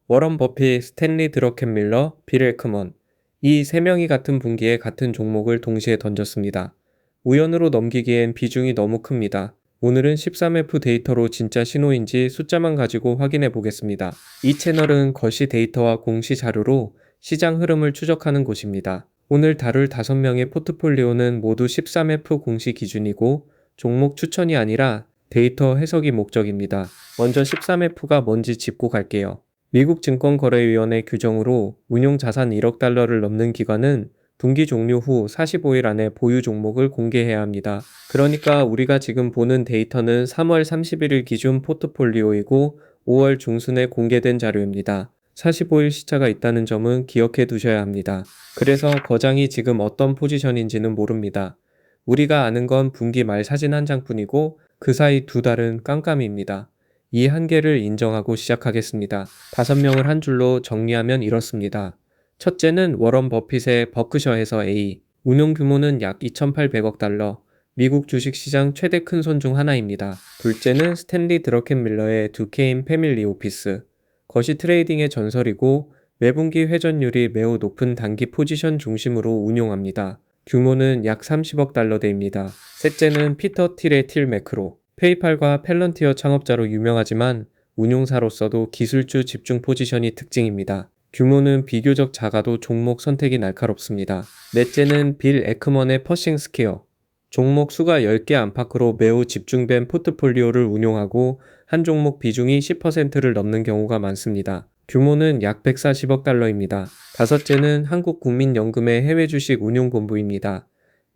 워런 버핏, 스탠리 드러켄밀러, 빌 에크먼. 이 세 명이 같은 분기에 같은 종목을 동시에 던졌습니다. 우연으로 넘기기엔 비중이 너무 큽니다. 오늘은 13F 데이터로 진짜 신호인지 숫자만 가지고 확인해 보겠습니다. 이 채널은 거시 데이터와 공시 자료로 시장 흐름을 추적하는 곳입니다. 오늘 다룰 5명의 포트폴리오는 모두 13F 공시 기준이고 종목 추천이 아니라 데이터 해석이 목적입니다. 먼저 13F가 뭔지 짚고 갈게요. 미국 증권거래위원회 규정으로 운용자산 1억 달러를 넘는 기관은 분기 종료 후 45일 안에 보유 종목을 공개해야 합니다. 그러니까 우리가 지금 보는 데이터는 3월 31일 기준 포트폴리오이고 5월 중순에 공개된 자료입니다. 45일 시차가 있다는 점은 기억해 두셔야 합니다. 그래서 거장이 지금 어떤 포지션인지는 모릅니다. 우리가 아는 건 분기 말 사진 한 장뿐이고 그 사이 2달은 깜깜입니다. 이 한계를 인정하고 시작하겠습니다. 5명을 한 줄로 정리하면 이렇습니다. 첫째는 워런 버핏의 버크셔에서 A. 운용 규모는 약 2,800억 달러. 미국 주식시장 최대 큰 손 중 하나입니다. 둘째는 스탠리 드러켄밀러의 두케인 패밀리 오피스. 거시 트레이딩의 전설이고 매분기 회전율이 매우 높은 단기 포지션 중심으로 운용합니다. 규모는 약 30억 달러대입니다. 셋째는 피터 틸의 틸 매크로. 페이팔과 펠런티어 창업자로 유명하지만 운용사로서도 기술주 집중 포지션이 특징입니다. 규모는 비교적 작아도 종목 선택이 날카롭습니다. 넷째는 빌 에크먼의 퍼싱 스퀘어. 종목 수가 10개 안팎으로 매우 집중된 포트폴리오를 운용하고 한 종목 비중이 10%를 넘는 경우가 많습니다. 규모는 약 140억 달러입니다. 다섯째는 한국국민연금의 해외 주식 운용본부입니다.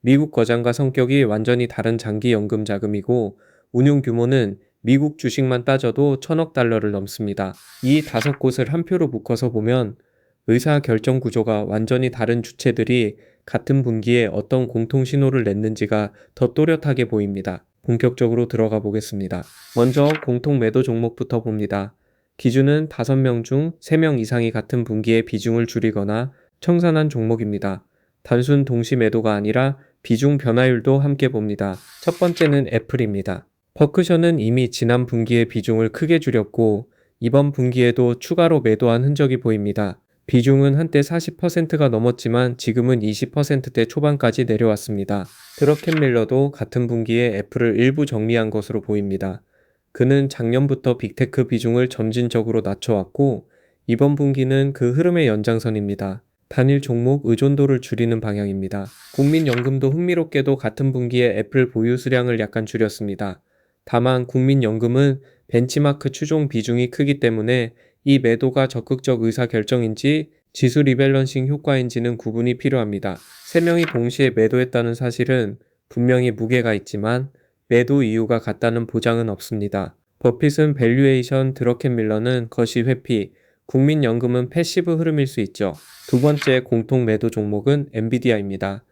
미국 거장과 성격이 완전히 다른 장기연금 자금이고 운용 규모는 미국 주식만 따져도 1,000억 달러를 넘습니다. 이 5곳을 한 표로 묶어서 보면 의사 결정 구조가 완전히 다른 주체들이 같은 분기에 어떤 공통 신호를 냈는지가 더 또렷하게 보입니다. 본격적으로 들어가 보겠습니다. 먼저 공통 매도 종목부터 봅니다. 기준은 5명 중 3명 이상이 같은 분기에 비중을 줄이거나 청산한 종목입니다. 단순 동시 매도가 아니라 비중 변화율도 함께 봅니다. 첫 번째는 애플입니다. 버크셔는 이미 지난 분기에 비중을 크게 줄였고 이번 분기에도 추가로 매도한 흔적이 보입니다. 비중은 한때 40%가 넘었지만 지금은 20%대 초반까지 내려왔습니다. 드러켄밀러도 같은 분기에 애플을 일부 정리한 것으로 보입니다. 그는 작년부터 빅테크 비중을 점진적으로 낮춰왔고 이번 분기는 그 흐름의 연장선입니다. 단일 종목 의존도를 줄이는 방향입니다. 국민연금도 흥미롭게도 같은 분기에 애플 보유 수량을 약간 줄였습니다. 다만 국민연금은 벤치마크 추종 비중이 크기 때문에 이 매도가 적극적 의사결정인지 지수 리밸런싱 효과인지는 구분이 필요합니다. 3명이 동시에 매도했다는 사실은 분명히 무게가 있지만 매도 이유가 같다는 보장은 없습니다. 버핏은 밸류에이션, 드러켄밀러는 거시 회피, 국민연금은 패시브 흐름일 수 있죠. 두 번째 공통 매도 종목은 엔비디아입니다.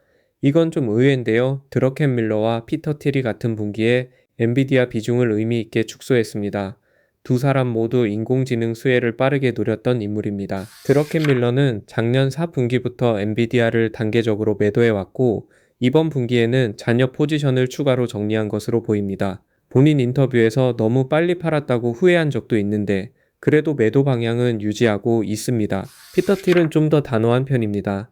이건 좀 의외인데요. 드러켄밀러와 피터 틸이 같은 분기에 엔비디아 비중을 의미 있게 축소했습니다. 두 사람 모두 인공지능 수혜를 빠르게 노렸던 인물입니다. 드러켄밀러는 작년 4분기부터 엔비디아를 단계적으로 매도해왔고 이번 분기에는 잔여 포지션을 추가로 정리한 것으로 보입니다. 본인 인터뷰에서 너무 빨리 팔았다고 후회한 적도 있는데 그래도 매도 방향은 유지하고 있습니다. 피터 틸은 좀 더 단호한 편입니다.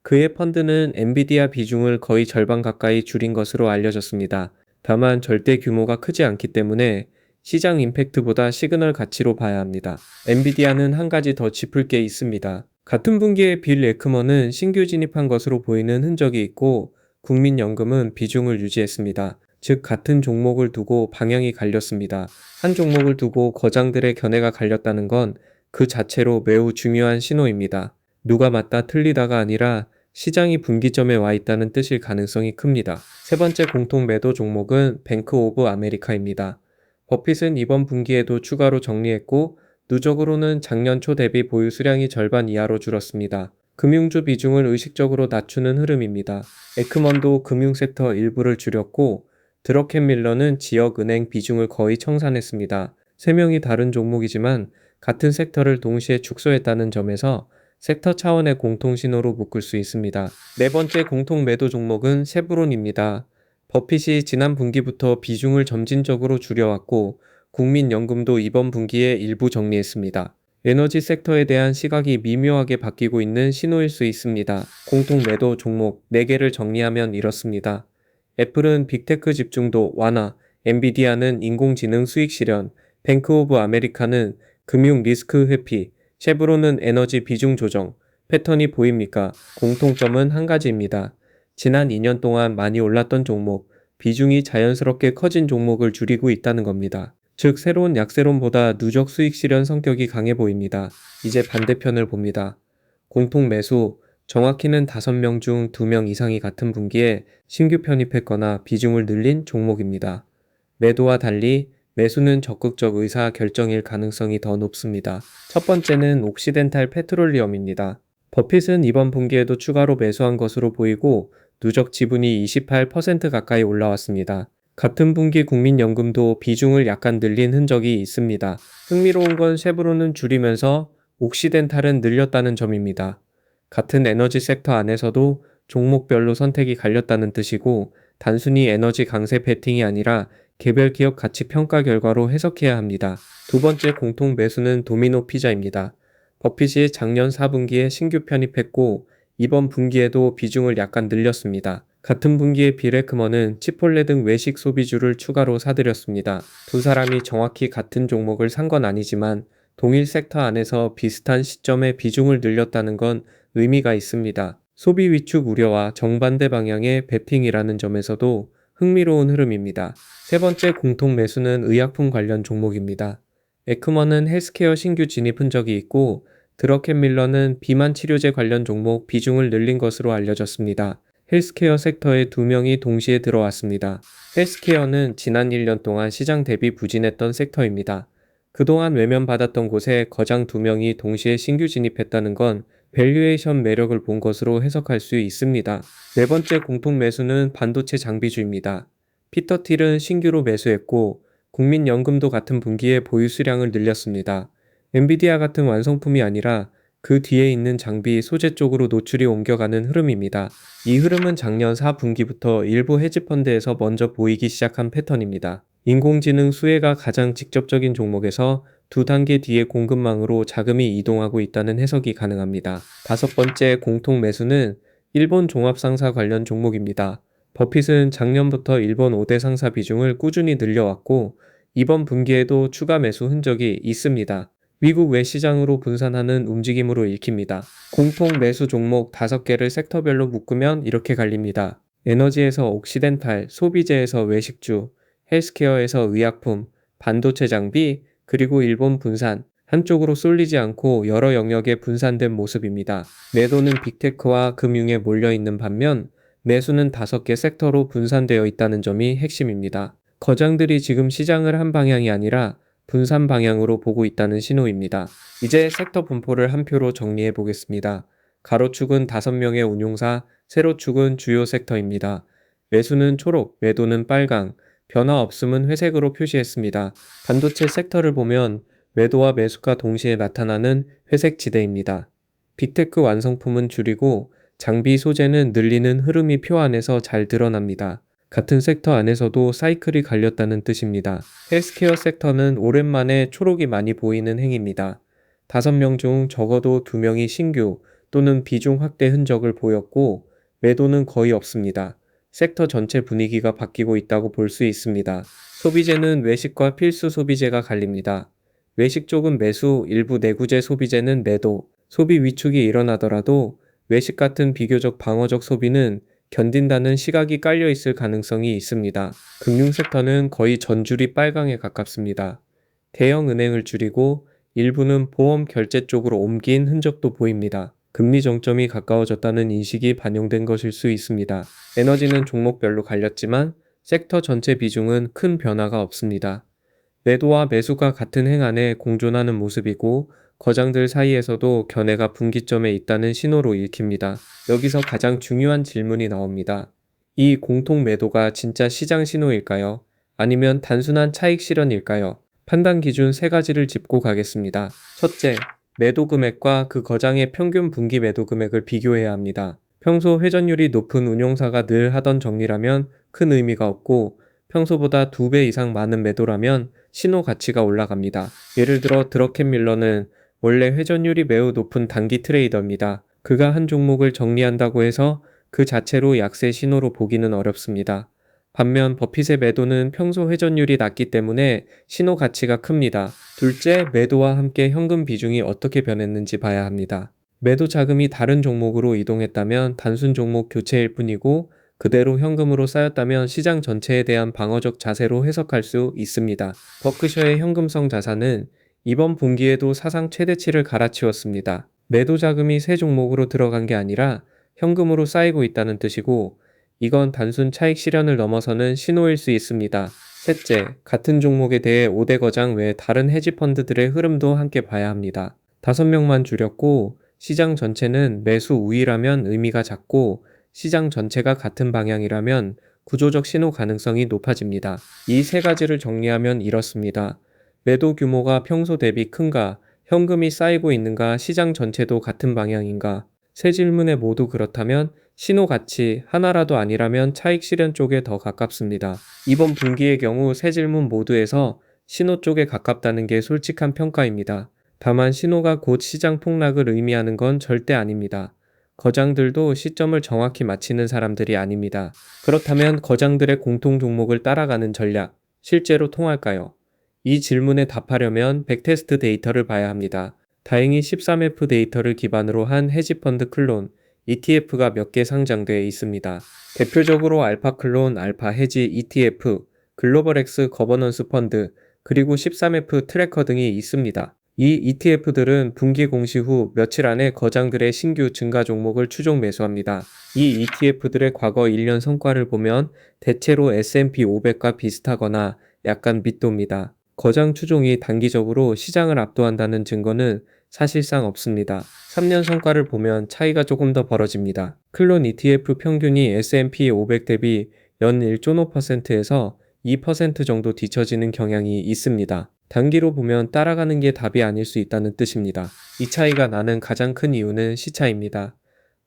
그의 펀드는 엔비디아 비중을 거의 절반 가까이 줄인 것으로 알려졌습니다. 다만 절대 규모가 크지 않기 때문에 시장 임팩트보다 시그널 가치로 봐야 합니다. 엔비디아는 한 가지 더 짚을 게 있습니다. 같은 분기에 빌 에크먼은 신규 진입한 것으로 보이는 흔적이 있고 국민연금은 비중을 유지했습니다. 즉 같은 종목을 두고 방향이 갈렸습니다. 한 종목을 두고 거장들의 견해가 갈렸다는 건 그 자체로 매우 중요한 신호입니다. 누가 맞다 틀리다가 아니라 시장이 분기점에 와 있다는 뜻일 가능성이 큽니다. 세 번째 공통 매도 종목은 뱅크 오브 아메리카입니다. 버핏은 이번 분기에도 추가로 정리했고 누적으로는 작년 초 대비 보유 수량이 절반 이하로 줄었습니다. 금융주 비중을 의식적으로 낮추는 흐름입니다. 에크먼도 금융섹터 일부를 줄였고 드러켄밀러는 지역은행 비중을 거의 청산했습니다. 3명이 다른 종목이지만 같은 섹터를 동시에 축소했다는 점에서 섹터 차원의 공통신호로 묶을 수 있습니다. 네 번째 공통 매도 종목은 쉐브론입니다. 버핏이 지난 분기부터 비중을 점진적으로 줄여왔고 국민연금도 이번 분기에 일부 정리했습니다. 에너지 섹터에 대한 시각이 미묘하게 바뀌고 있는 신호일 수 있습니다. 공통 매도 종목 4개를 정리하면 이렇습니다. 애플은 빅테크 집중도 완화, 엔비디아는 인공지능 수익 실현, 뱅크 오브 아메리카는 금융 리스크 회피, 쉐브론은 에너지 비중 조정. 패턴이 보입니까? 공통점은 한 가지입니다. 지난 2년 동안 많이 올랐던 종목, 비중이 자연스럽게 커진 종목을 줄이고 있다는 겁니다. 즉, 새로운 약세론보다 누적 수익 실현 성격이 강해 보입니다. 이제 반대편을 봅니다. 공통 매수, 정확히는 5명 중 2명 이상이 같은 분기에 신규 편입했거나 비중을 늘린 종목입니다. 매도와 달리 매수는 적극적 의사 결정일 가능성이 더 높습니다. 첫 번째는 옥시덴탈 페트롤리엄입니다. 버핏은 이번 분기에도 추가로 매수한 것으로 보이고 누적 지분이 28% 가까이 올라왔습니다. 같은 분기 국민연금도 비중을 약간 늘린 흔적이 있습니다. 흥미로운 건 쉐브론은 줄이면서 옥시덴탈은 늘렸다는 점입니다. 같은 에너지 섹터 안에서도 종목별로 선택이 갈렸다는 뜻이고 단순히 에너지 강세 베팅이 아니라 개별 기업 가치 평가 결과로 해석해야 합니다. 두 번째 공통 매수는 도미노 피자입니다. 버핏이 작년 4분기에 신규 편입했고 이번 분기에도 비중을 약간 늘렸습니다. 같은 분기에 비레크먼은 치폴레 등 외식 소비주를 추가로 사들였습니다. 두 사람이 정확히 같은 종목을 산 건 아니지만 동일 섹터 안에서 비슷한 시점에 비중을 늘렸다는 건 의미가 있습니다. 소비 위축 우려와 정반대 방향의 베팅이라는 점에서도 흥미로운 흐름입니다. 세 번째 공통 매수는 의약품 관련 종목입니다. 에크먼은 헬스케어 신규 진입 흔적이 있고 드러켄밀러는 비만 치료제 관련 종목 비중을 늘린 것으로 알려졌습니다. 헬스케어 섹터에 2명이 동시에 들어왔습니다. 헬스케어는 지난 1년 동안 시장 대비 부진했던 섹터입니다. 그동안 외면받았던 곳에 거장 2명이 동시에 신규 진입했다는 건 밸류에이션 매력을 본 것으로 해석할 수 있습니다. 네 번째 공통 매수는 반도체 장비주입니다. 피터 틸은 신규로 매수했고 국민연금도 같은 분기에 보유 수량을 늘렸습니다. 엔비디아 같은 완성품이 아니라 그 뒤에 있는 장비 소재 쪽으로 노출이 옮겨가는 흐름입니다. 이 흐름은 작년 4분기부터 일부 헤지펀드에서 먼저 보이기 시작한 패턴입니다. 인공지능 수혜가 가장 직접적인 종목에서 2단계 뒤에 공급망으로 자금이 이동하고 있다는 해석이 가능합니다. 다섯 번째 공통 매수는 일본 종합상사 관련 종목입니다. 버핏은 작년부터 일본 5대 상사 비중을 꾸준히 늘려왔고 이번 분기에도 추가 매수 흔적이 있습니다. 미국 외 시장으로 분산하는 움직임으로 읽힙니다. 공통 매수 종목 5개를 섹터별로 묶으면 이렇게 갈립니다. 에너지에서 옥시덴탈, 소비재에서 외식주, 헬스케어에서 의약품, 반도체 장비, 그리고 일본 분산, 한쪽으로 쏠리지 않고 여러 영역에 분산된 모습입니다. 매도는 빅테크와 금융에 몰려있는 반면 매수는 5개 섹터로 분산되어 있다는 점이 핵심입니다. 거장들이 지금 시장을 한 방향이 아니라 분산 방향으로 보고 있다는 신호입니다. 이제 섹터 분포를 한 표로 정리해 보겠습니다. 가로축은 5명의 운용사, 세로축은 주요 섹터입니다. 매수는 초록, 매도는 빨강, 변화 없음은 회색으로 표시했습니다. 반도체 섹터를 보면 매도와 매수가 동시에 나타나는 회색 지대입니다. 빅테크 완성품은 줄이고 장비 소재는 늘리는 흐름이 표 안에서 잘 드러납니다. 같은 섹터 안에서도 사이클이 갈렸다는 뜻입니다. 헬스케어 섹터는 오랜만에 초록이 많이 보이는 행입니다. 5명 중 적어도 2명이 신규 또는 비중 확대 흔적을 보였고 매도는 거의 없습니다. 섹터 전체 분위기가 바뀌고 있다고 볼 수 있습니다. 소비재는 외식과 필수 소비재가 갈립니다. 외식 쪽은 매수, 일부 내구재 소비재는 매도, 소비 위축이 일어나더라도 외식 같은 비교적 방어적 소비는 견딘다는 시각이 깔려 있을 가능성이 있습니다. 금융 섹터는 거의 전줄이 빨강에 가깝습니다. 대형 은행을 줄이고 일부는 보험 결제 쪽으로 옮긴 흔적도 보입니다. 금리 정점이 가까워졌다는 인식이 반영된 것일 수 있습니다. 에너지는 종목별로 갈렸지만 섹터 전체 비중은 큰 변화가 없습니다. 매도와 매수가 같은 행안에 공존하는 모습이고 거장들 사이에서도 견해가 분기점에 있다는 신호로 읽힙니다. 여기서 가장 중요한 질문이 나옵니다. 이 공통 매도가 진짜 시장 신호일까요? 아니면 단순한 차익 실현일까요? 판단 기준 3가지를 짚고 가겠습니다. 첫째, 매도 금액과 그 거장의 평균 분기 매도 금액을 비교해야 합니다. 평소 회전율이 높은 운용사가 늘 하던 정리라면 큰 의미가 없고 평소보다 2배 이상 많은 매도라면 신호 가치가 올라갑니다. 예를 들어 드러켄밀러는 원래 회전율이 매우 높은 단기 트레이더입니다. 그가 한 종목을 정리한다고 해서 그 자체로 약세 신호로 보기는 어렵습니다. 반면 버핏의 매도는 평소 회전율이 낮기 때문에 신호 가치가 큽니다. 둘째, 매도와 함께 현금 비중이 어떻게 변했는지 봐야 합니다. 매도 자금이 다른 종목으로 이동했다면 단순 종목 교체일 뿐이고 그대로 현금으로 쌓였다면 시장 전체에 대한 방어적 자세로 해석할 수 있습니다. 버크셔의 현금성 자산은 이번 분기에도 사상 최대치를 갈아치웠습니다. 매도 자금이 새 종목으로 들어간 게 아니라 현금으로 쌓이고 있다는 뜻이고 이건 단순 차익 실현을 넘어서는 신호일 수 있습니다. 셋째, 같은 종목에 대해 5대 거장 외 다른 헤지 펀드들의 흐름도 함께 봐야 합니다. 5명만 줄였고 시장 전체는 매수 우위라면 의미가 작고 시장 전체가 같은 방향이라면 구조적 신호 가능성이 높아집니다. 이 세 가지를 정리하면 이렇습니다. 매도 규모가 평소 대비 큰가, 현금이 쌓이고 있는가, 시장 전체도 같은 방향인가. 세 질문에 모두 그렇다면 신호 가치 하나라도 아니라면 차익 실현 쪽에 더 가깝습니다. 이번 분기의 경우 세 질문 모두에서 신호 쪽에 가깝다는 게 솔직한 평가입니다. 다만 신호가 곧 시장 폭락을 의미하는 건 절대 아닙니다. 거장들도 시점을 정확히 맞히는 사람들이 아닙니다. 그렇다면 거장들의 공통 종목을 따라가는 전략, 실제로 통할까요? 이 질문에 답하려면 백테스트 데이터를 봐야 합니다. 다행히 13F 데이터를 기반으로 한 헤지펀드 클론, ETF가 몇 개 상장되어 있습니다. 대표적으로 알파클론, 알파헤지 ETF, 글로벌X 거버넌스 펀드, 그리고 13F 트래커 등이 있습니다. 이 ETF들은 분기 공시 후 며칠 안에 거장들의 신규 증가 종목을 추종 매수합니다. 이 ETF들의 과거 1년 성과를 보면 대체로 S&P 500과 비슷하거나 약간 밑도입니다. 거장 추종이 단기적으로 시장을 압도한다는 증거는 사실상 없습니다. 3년 성과를 보면 차이가 조금 더 벌어집니다. 클론 ETF 평균이 S&P 500 대비 연 1.5%에서 2% 정도 뒤처지는 경향이 있습니다. 단기로 보면 따라가는 게 답이 아닐 수 있다는 뜻입니다. 이 차이가 나는 가장 큰 이유는 시차입니다.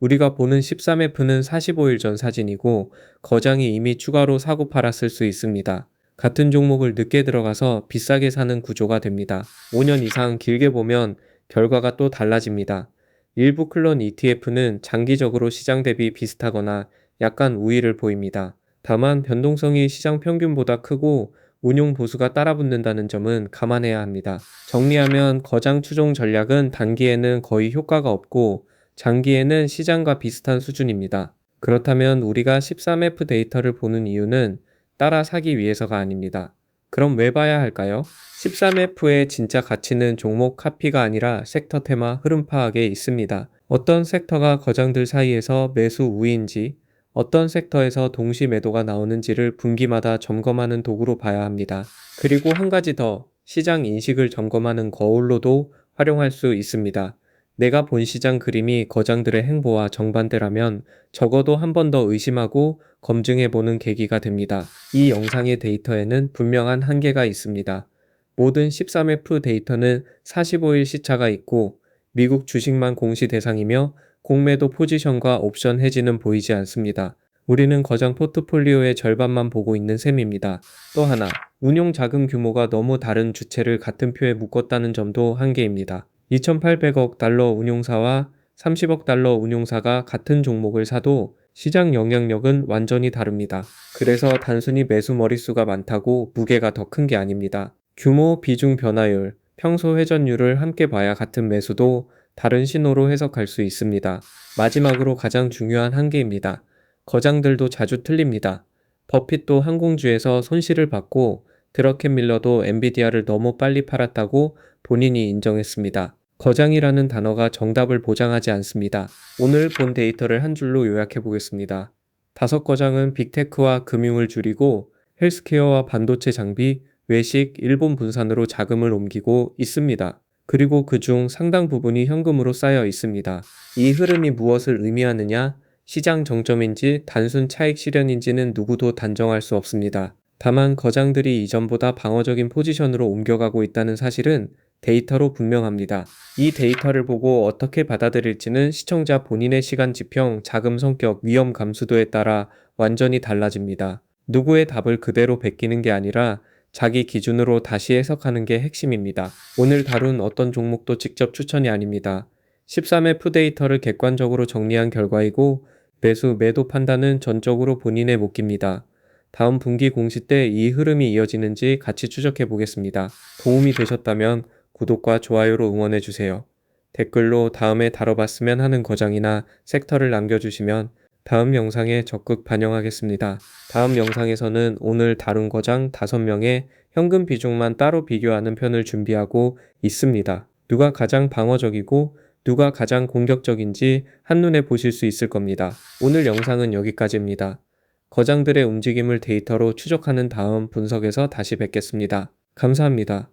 우리가 보는 13F는 45일 전 사진이고 거장이 이미 추가로 사고 팔았을 수 있습니다. 같은 종목을 늦게 들어가서 비싸게 사는 구조가 됩니다. 5년 이상 길게 보면 결과가 또 달라집니다. 일부 클론 ETF는 장기적으로 시장 대비 비슷하거나 약간 우위를 보입니다. 다만 변동성이 시장 평균보다 크고 운용 보수가 따라붙는다는 점은 감안해야 합니다. 정리하면 거장 추종 전략은 단기에는 거의 효과가 없고 장기에는 시장과 비슷한 수준입니다. 그렇다면 우리가 13F 데이터를 보는 이유는 따라 사기 위해서가 아닙니다. 그럼 왜 봐야 할까요? 13F의 진짜 가치는 종목 카피가 아니라 섹터 테마 흐름 파악에 있습니다. 어떤 섹터가 거장들 사이에서 매수 우위인지, 어떤 섹터에서 동시 매도가 나오는지를 분기마다 점검하는 도구로 봐야 합니다. 그리고 한 가지 더, 시장 인식을 점검하는 거울로도 활용할 수 있습니다. 내가 본 시장 그림이 거장들의 행보와 정반대라면 적어도 한 번 더 의심하고 검증해보는 계기가 됩니다. 이 영상의 데이터에는 분명한 한계가 있습니다. 모든 13F 데이터는 45일 시차가 있고 미국 주식만 공시 대상이며 공매도 포지션과 옵션 해지는 보이지 않습니다. 우리는 거장 포트폴리오의 절반만 보고 있는 셈입니다. 또 하나, 운용 자금 규모가 너무 다른 주체를 같은 표에 묶었다는 점도 한계입니다. 2,800억 달러 운용사와 30억 달러 운용사가 같은 종목을 사도 시장 영향력은 완전히 다릅니다. 그래서 단순히 매수 머릿수가 많다고 무게가 더 큰 게 아닙니다. 규모, 비중 변화율, 평소 회전율을 함께 봐야 같은 매수도 다른 신호로 해석할 수 있습니다. 마지막으로 가장 중요한 한계입니다. 거장들도 자주 틀립니다. 버핏도 항공주에서 손실을 봤고 드러켄밀러도 엔비디아를 너무 빨리 팔았다고 본인이 인정했습니다. 거장이라는 단어가 정답을 보장하지 않습니다. 오늘 본 데이터를 한 줄로 요약해 보겠습니다. 5거장은 빅테크와 금융을 줄이고 헬스케어와 반도체 장비, 외식, 일본 분산으로 자금을 옮기고 있습니다. 그리고 그중 상당 부분이 현금으로 쌓여 있습니다. 이 흐름이 무엇을 의미하느냐? 시장 정점인지 단순 차익 실현인지는 누구도 단정할 수 없습니다. 다만 거장들이 이전보다 방어적인 포지션으로 옮겨가고 있다는 사실은 데이터로 분명합니다. 이 데이터를 보고 어떻게 받아들일지는 시청자 본인의 시간 지평, 자금 성격, 위험 감수도에 따라 완전히 달라집니다. 누구의 답을 그대로 베끼는 게 아니라 자기 기준으로 다시 해석하는 게 핵심입니다. 오늘 다룬 어떤 종목도 직접 추천이 아닙니다. 13F 데이터를 객관적으로 정리한 결과이고 매수, 매도 판단은 전적으로 본인의 몫입니다. 다음 분기 공시 때 이 흐름이 이어지는지 같이 추적해 보겠습니다. 도움이 되셨다면 구독과 좋아요로 응원해 주세요. 댓글로 다음에 다뤄봤으면 하는 거장이나 섹터를 남겨주시면 다음 영상에 적극 반영하겠습니다. 다음 영상에서는 오늘 다룬 거장 5명의 현금 비중만 따로 비교하는 편을 준비하고 있습니다. 누가 가장 방어적이고 누가 가장 공격적인지 한눈에 보실 수 있을 겁니다. 오늘 영상은 여기까지입니다. 거장들의 움직임을 데이터로 추적하는 다음 분석에서 다시 뵙겠습니다. 감사합니다.